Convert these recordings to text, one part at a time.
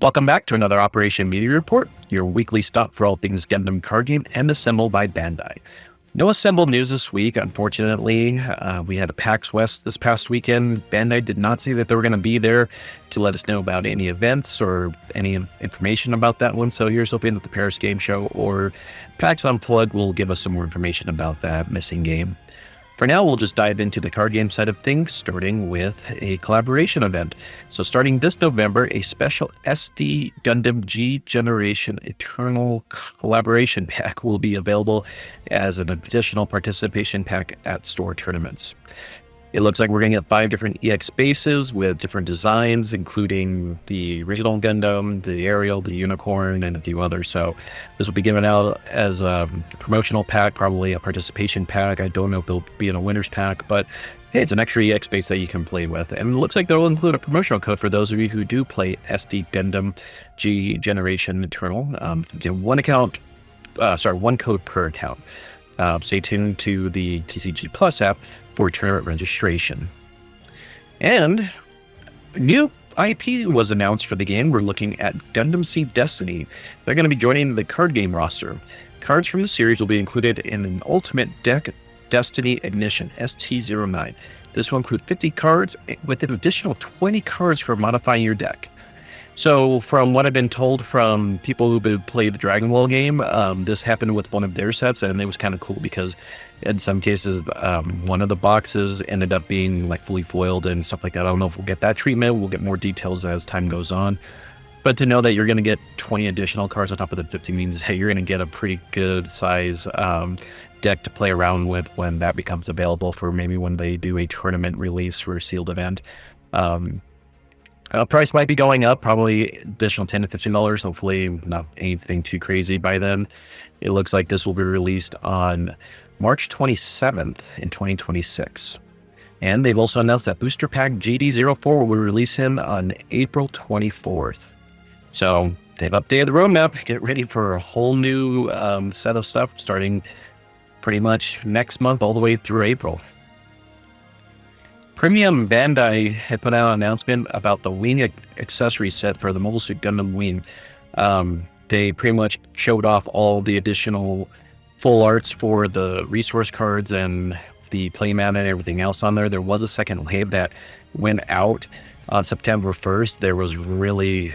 Welcome back to another Operation Meteor Report, your weekly stop for all things Gundam Card Game and assembled by Bandai. No assembled news this week, unfortunately. We had a PAX West this past weekend. Bandai did not say that they were going to be there to let us know about any events or any information about that one. So here's hoping that the Paris Game Show or PAX Unplugged will give us some more information about that missing game. For now, we'll just dive into the card game side of things, starting with a collaboration event. So starting this November, a special SD Gundam G Generation Eternal collaboration pack will be available as an additional participation pack at store tournaments. It looks like we're going to get 5 different EX bases with different designs, including the original Gundam, the Ariel, the Unicorn, and a few others. So this will be given out as a promotional pack, probably a participation pack. I don't know if they'll be in a winner's pack, but hey, it's an extra EX base that you can play with. And it looks like they'll include a promotional code for those of you who do play SD Gundam G Generation Eternal. Get one code per account. Stay tuned to the TCG Plus app for tournament registration. And new IP was announced for the game. We're looking at Gundam Seed Destiny. They're going to be joining the card game roster. Cards from the series will be included in an Ultimate Deck Destiny Ignition ST09. This will include 50 cards with an additional 20 cards for modifying your deck. So from what I've been told from people who played the Dragon Ball game, this happened with one of their sets, and it was kind of cool because in some cases, one of the boxes ended up being like fully foiled and stuff like that. I don't know if we'll get that treatment. We'll get more details as time goes on. But to know that you're going to get 20 additional cards on top of the 50 means, hey, you're going to get a pretty good size deck to play around with when that becomes available for maybe when they do a tournament release for a sealed event. Price might be going up, probably additional $10 to $15. Hopefully not anything too crazy by then. It looks like this will be released on March 27th in 2026. And they've also announced that Booster Pack GD04 will release him on April 24th. So they've updated the roadmap. Get ready for a whole new set of stuff starting pretty much next month all the way through April. Premium Bandai had put out an announcement about the Wing accessory set for the Mobile Suit Gundam Wing. They pretty much showed off all the additional full arts for the resource cards and the playmat and everything else on there. There was a second wave that went out on September 1st. There was really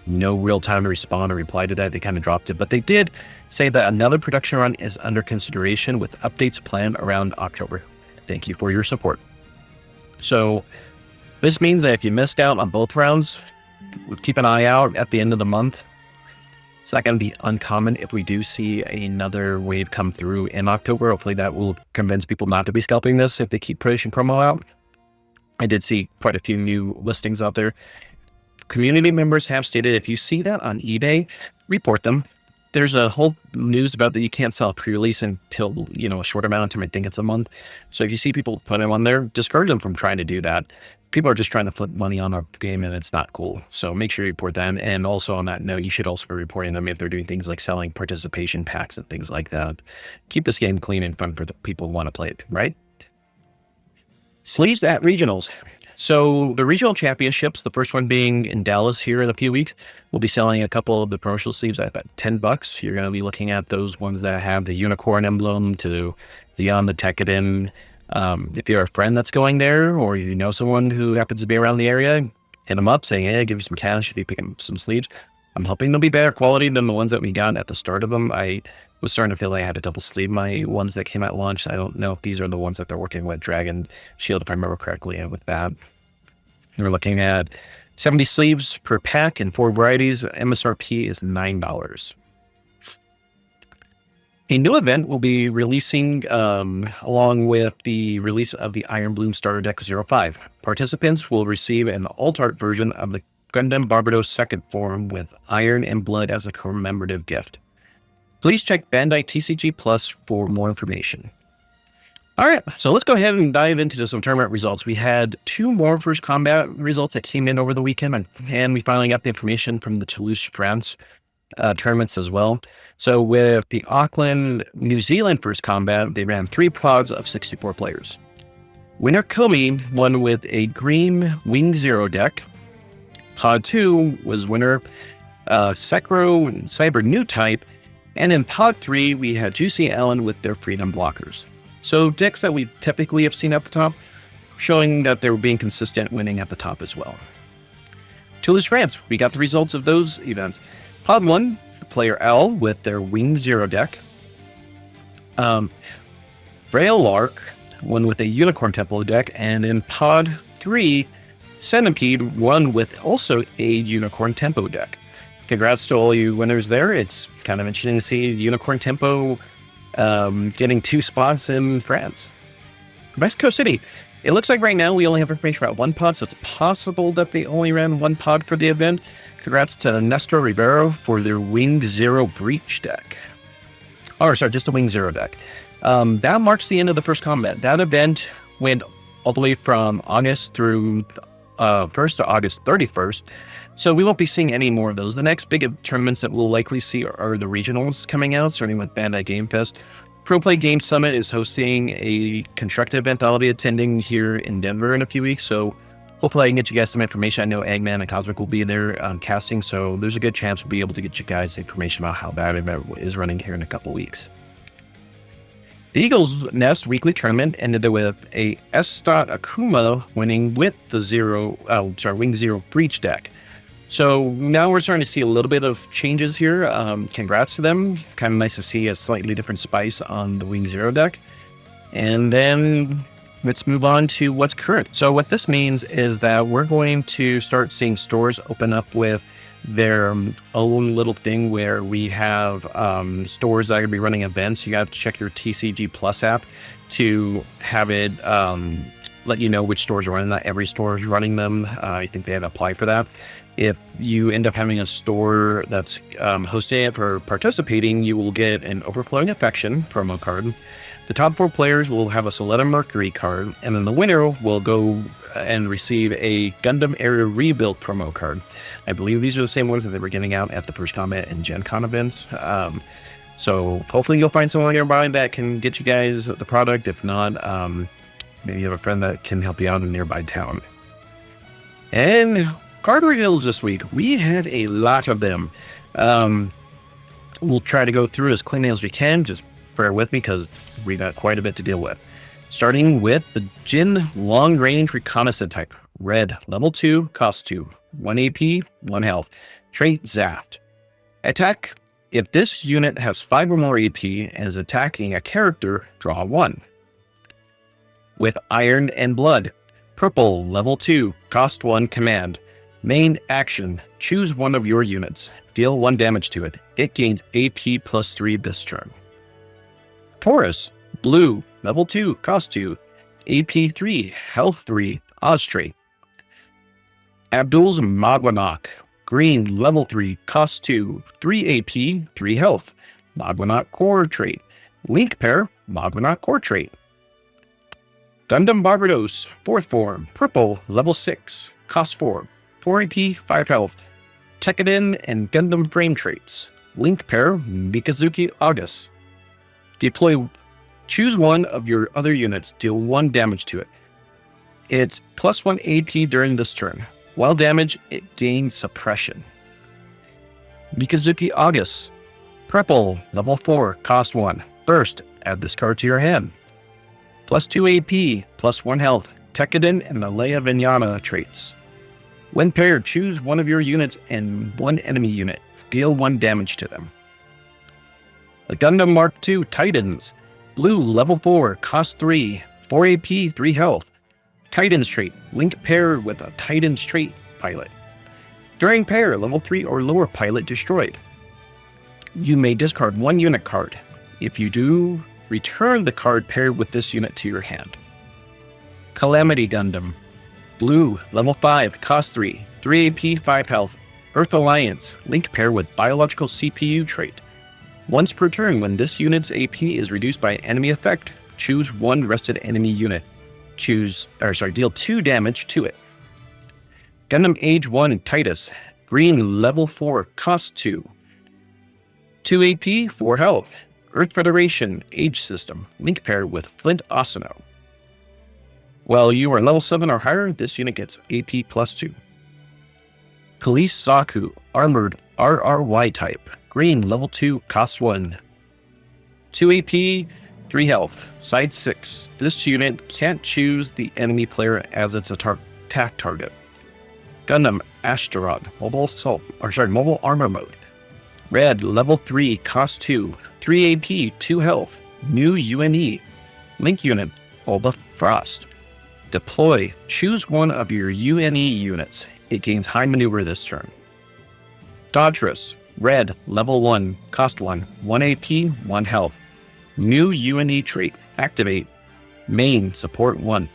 no real time to respond or reply to that. They kind of dropped it, but they did say that another production run is under consideration with updates planned around October. Thank you for your support. So this means that if you missed out on both rounds, keep an eye out at the end of the month. It's not going to be uncommon if we do see another wave come through in October. Hopefully that will convince people not to be scalping this if they keep pushing promo out. I did see quite a few new listings out there. Community members have stated if you see that on eBay, report them. There's a whole news about that you can't sell a pre-release until, a short amount of time. I think it's a month. So if you see people put them on there, discourage them from trying to do that. People are just trying to flip money on our game, and it's not cool. So make sure you report them. And also on that note, you should also be reporting them if they're doing things like selling participation packs and things like that. Keep this game clean and fun for the people who want to play it, right? Sleeves at regionals. So the regional championships, the first one being in Dallas here in a few weeks, we'll be selling a couple of the promotional sleeves at about $10. You're going to be looking at those ones that have the unicorn emblem to Zeon the Tekkadan. If you're a friend that's going there, or you know someone who happens to be around the area, hit them up saying, hey, give you some cash if you pick up some sleeves. I'm hoping they'll be better quality than the ones that we got at the start of them. I was starting to feel like I had to double sleeve my ones that came at launch. I don't know if these are the ones that they're working with Dragon Shield, if I remember correctly, and with that. We're looking at 70 sleeves per pack in 4 varieties. MSRP is $9. A new event will be releasing along with the release of the Iron Bloom Starter Deck 05. Participants will receive an alt-art version of the Gundam Barbados second form with Iron and Blood as a commemorative gift. Please check Bandai TCG Plus for more information. All right, so let's go ahead and dive into some tournament results. We had 2 more first combat results that came in over the weekend, and we finally got the information from the Toulouse, France tournaments as well. So with the Auckland, New Zealand first combat, they ran 3 pods of 64 players. Winner Komi won with a green Wing Zero deck. Pod 2 was winner Sekiro and Cyber New Type. And in Pod 3, we had Juicy Ellen with their Freedom Blockers. So decks that we typically have seen at the top, showing that they were being consistent, winning at the top as well. Toolist Rants, we got the results of those events. Pod 1, player L with their Wing Zero deck. Frail Lark won with a Unicorn Temple deck. And in Pod 3, Centipede won with also a Unicorn Tempo deck. Congrats to all you winners there. It's kind of interesting to see Unicorn Tempo getting 2 spots in France. Mexico City. It looks like right now we only have information about 1 pod, so it's possible that they only ran 1 pod for the event. Congrats to Nestor Ribeiro for their Wing Zero Breach deck. Or sorry, just a Wing Zero deck. That marks the end of the first combat. That event went all the way from August through 1st to August 31st. So we won't be seeing any more of those. The next big tournaments that we'll likely see are the regionals coming out, starting with Bandai Game Fest. Pro Play Game Summit is hosting a constructed event I'll be attending here in Denver in a few weeks. So hopefully I can get you guys some information. I know Eggman and Cosmic will be there casting, so there's a good chance we'll be able to get you guys information about how that event is running here in a couple weeks. The Eagles Nest weekly tournament ended with a S. Akuma winning with the Wing Zero Breach deck. So now we're starting to see a little bit of changes here. Congrats to them. Kind of nice to see a slightly different spice on the Wing Zero deck. And then let's move on to what's current. So what this means is that we're going to start seeing stores open up with their own little thing where we have stores that are going to be running events. You got to check your TCG Plus app to have it let you know which stores are running. Not every store is running them. I think they have to apply for that. If you end up having a store that's hosting it for participating, you will get an Overflowing Affection promo card. The top 4 players will have a Soletta Mercury card, and then the winner will go and receive a Gundam Area Rebuild promo card. I believe these are the same ones that they were getting out at the First Combat and Gen Con events. So hopefully you'll find someone nearby that can get you guys the product. If not, maybe you have a friend that can help you out in a nearby town. And card reveals this week. We had a lot of them. We'll try to go through as cleanly as we can. Just bear with me because we got quite a bit to deal with. Starting with the Jin Long Range Reconnaissance type. Red, level 2, cost 2. 1 AP, 1 health. Trait Zaft. Attack. If this unit has 5 or more AP and is attacking a character, draw 1. With Iron and Blood. Purple, level 2, cost 1, command. Main action, choose one of your units. Deal 1 damage to it. It gains AP plus 3 this turn. Taurus, blue, level 2, cost 2. AP 3, health 3, Oz trait. Abdul's Magwanak, green, level 3, cost 2. 3 AP, 3 health. Magwanak core trait. Link pair, Magwanak core trait. Gundam Barbados, 4th form, purple, level 6, cost 4. 4 AP, 5 health. Tekkaden and Gundam frame traits. Link pair, Mikazuki August. Deploy, choose one of your other units, deal 1 damage to it. It's plus 1 AP during this turn. While damage, it gains suppression. Mikazuki August. Purple, level 4, cost 1. Burst, add this card to your hand. Plus 2 AP, plus 1 health. Tekkaden and Alea Vinyana traits. When paired, choose one of your units and 1 enemy unit. Deal 1 damage to them. The Gundam Mark II Titans. Blue, level 4, cost 3. 4 AP, 3 health. Titans trait. Link pair with a Titans trait pilot. During pair, level 3 or lower pilot destroyed. You may discard 1 unit card. If you do, return the card paired with this unit to your hand. Calamity Gundam. Blue, level 5, cost 3. 3 AP, 5 health. Earth Alliance. Link pair with biological CPU trait. Once per turn, when this unit's AP is reduced by enemy effect, choose 1 rested enemy unit. Deal 2 damage to it. Gundam Age 1 Titus. Green, level 4, cost 2. 2 AP, 4 health. Earth Federation Age System. Link pair with Flint Asano. While you are level 7 or higher, this unit gets AP plus 2. Police Saku, armored RRY type. Green, level 2, cost 1. 2 AP, 3 health. Side 6. This unit can't choose the enemy player as its attack target. Gundam Asteroid, mobile armor mode. Red, level 3, cost 2. 3 AP, 2 health. New UNE. Link unit, Oba Frost. Deploy. Choose one of your UNE units. It gains high maneuver this turn. Dodgerus. Red, level 1, cost 1. 1 AP, 1 health. New UNE trait. Activate. Main, support 1.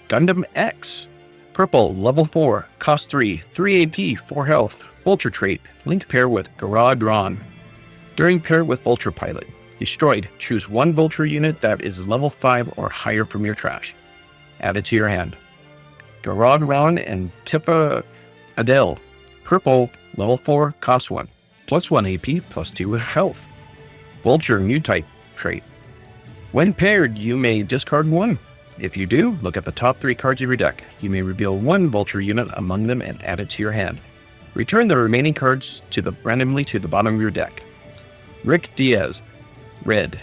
Gundam X. Purple, level 4, cost 3. 3 AP, 4 health. Vulture trait. Linked pair with Garadron. During pair with Vulture Pilot. Destroyed. Choose one Vulture unit that is level 5 or higher from your trash. Add it to your hand. Garadron and Tippa Adele. Purple, level 4, cost 1. Plus 1 AP, plus 2 health. Vulture new type trait. When paired, you may discard 1. If you do, look at the top 3 cards of your deck. You may reveal 1 Vulture unit among them and add it to your hand. Return the remaining cards randomly to the bottom of your deck. Rick Diaz. Red.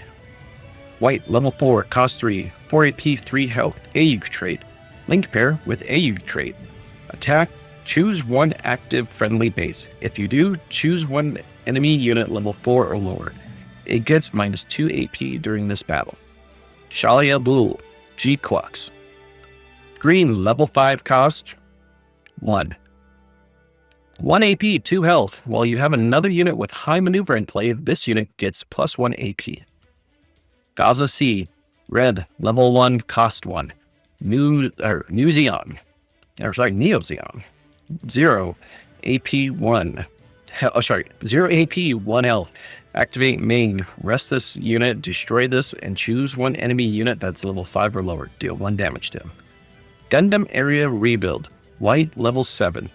White, level 4, cost 3. 4 AP, 3 health. AU trait. Linked pair with AU trait. Attack. Choose 1 active friendly base. If you do, choose 1 enemy unit level 4 or lower. It gets minus 2 AP during this battle. Shalia Blue. G-Clocks. Green, level 5, cost 1. 1 AP, 2 health. While you have another unit with high maneuver in play, this unit gets plus 1 AP. Gaza C. Red, level 1, cost 1. Neo Zeon. 0 AP 1. 0 AP 1 health. Activate main. Rest this unit, destroy this, and choose 1 enemy unit that's level 5 or lower. Deal 1 damage to him. Gundam Area Rebuild. White, level 7.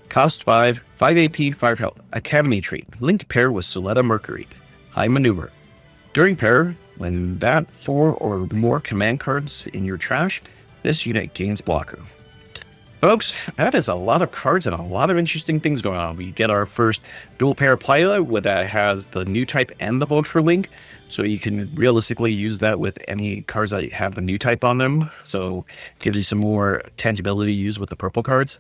Cost 5, 5 AP, 5 health. Academy trait. Linked pair with Soletta Mercury. High maneuver. During pair, when that 4 or more command cards in your trash, this unit gains blocker. Folks, that is a lot of cards and a lot of interesting things going on. We get our first dual pair pilot that has the new type and the Vulture link. So you can realistically use that with any cards that have the new type on them. So it gives you some more tangibility to use with the purple cards.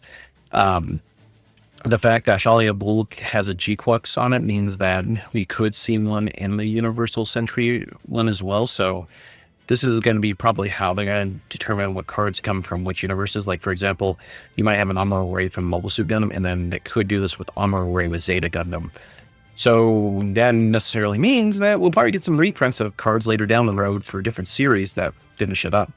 The fact that Shalia Blue has a G-Quux on it means that we could see one in the Universal Century one as well. So this is going to be probably how they're going to determine what cards come from which universes. Like, for example, you might have an Armor Array from Mobile Suit Gundam, and then they could do this with Armor Array with Zeta Gundam. So that necessarily means that we'll probably get some reprints of cards later down the road for different series that finish it up.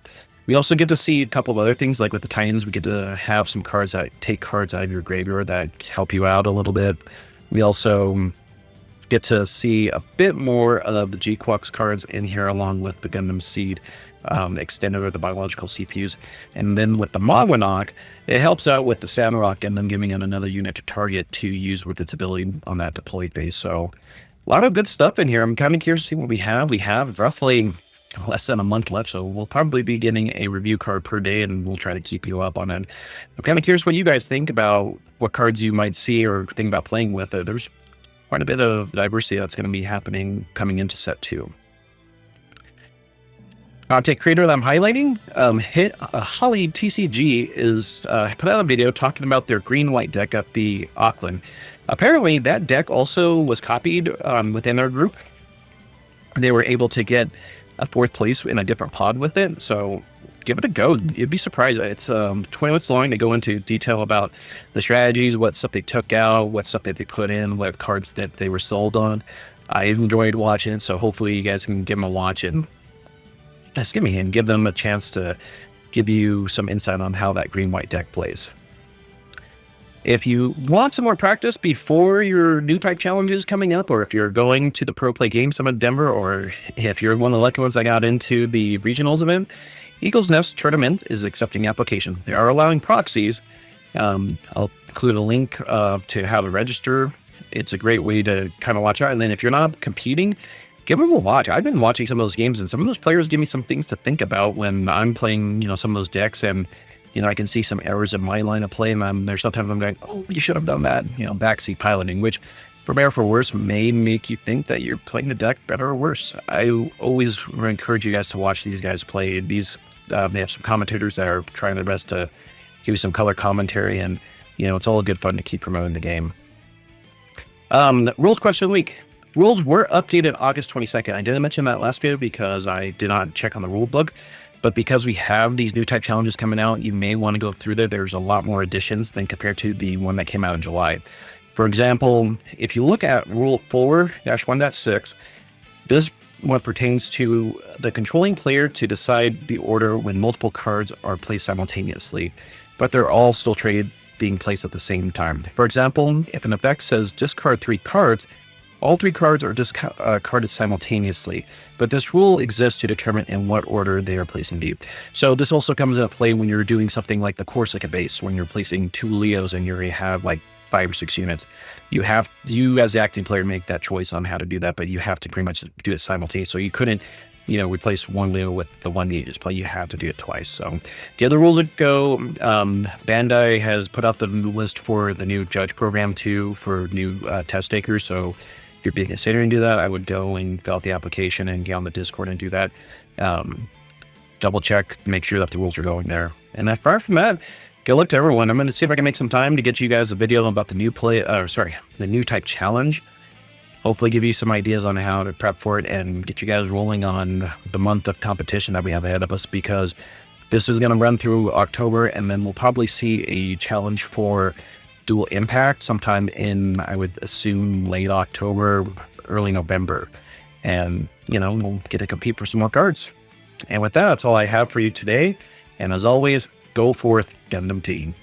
We also get to see a couple of other things, like with the Titans, we get to have some cards that take cards out of your graveyard that help you out a little bit. We also get to see a bit more of the G-Quux cards in here, along with the Gundam Seed extended or the biological CPUs. And then with the Magwanok, it helps out with the Samurok and then giving it another unit to target to use with its ability on that deployed phase. So a lot of good stuff in here. I'm kind of curious to see what we have. We have roughly less than a month left, so we'll probably be getting a review card per day, and we'll try to keep you up on it. I'm kind of curious what you guys think about what cards you might see or think about playing with. There's quite a bit of diversity that's going to be happening coming into set 2. Content creator that I'm highlighting, Hali TCG is put out a video talking about their green-white deck at the Auckland. Apparently, that deck also was copied within our group. They were able to get a 4th place in a different pod with it, so give it a go. You'd be surprised. It's 20 minutes long. They go into detail about the strategies, what stuff they took out, what stuff that they put in, what cards that they were sold on. I enjoyed watching it, so hopefully you guys can give them a watch and give them a chance to give you some insight on how that green-white deck plays. If you want some more practice before your new type challenges coming up, or if you're going to the Pro Play Game Summit Denver, or if you're one of the lucky ones that got into the regionals event, Eagle's Nest Tournament is accepting applications. They are allowing proxies. I'll include a link to how to register. It's a great way to kind of watch out. And then if you're not competing, give them a watch. I've been watching some of those games, and some of those players give me some things to think about when I'm playing, some of those decks. And I can see some errors in my line of play, and there's sometimes I'm going, oh, you should have done that, backseat piloting, which for better or for worse may make you think that you're playing the deck better or worse. I always encourage you guys to watch these guys play. They have some commentators that are trying their best to give you some color commentary, and it's all good fun to keep promoting the game. Rules question of the week. Rules were updated August 22nd. I didn't mention that last video because I did not check on the rule book, but because we have these new type challenges coming out, you may want to go through there. There's a lot more additions than compared to the one that came out in July. For example, if you look at Rule 4-1.6, this one pertains to the controlling player to decide the order when multiple cards are placed simultaneously, but they're all still being placed at the same time. For example, if an effect says discard 3 cards, all 3 cards are discarded simultaneously, but this rule exists to determine in what order they are placed in view. So this also comes into play when you're doing something like the Corsica base, when you're placing 2 Leos and you already have like 5 or 6 units. You as the acting player make that choice on how to do that, but you have to pretty much do it simultaneously. So you couldn't, replace 1 Leo with the one that you just play. You have to do it twice. So the other rules that go, Bandai has put out the list for the new judge program too, for new test takers. So if you're considering to do that, I would go and fill out the application and get on the Discord and do that. Double check, make sure that the rules are going there. And apart from that, good luck to everyone. I'm going to see if I can make some time to get you guys a video about the new type challenge. Hopefully give you some ideas on how to prep for it and get you guys rolling on the month of competition that we have ahead of us, because this is going to run through October, and then we'll probably see a challenge for Dual Impact sometime in, I would assume, late October, early November. And, we'll get to compete for some more cards. And with that, that's all I have for you today. And as always, go forth, Gundam Team.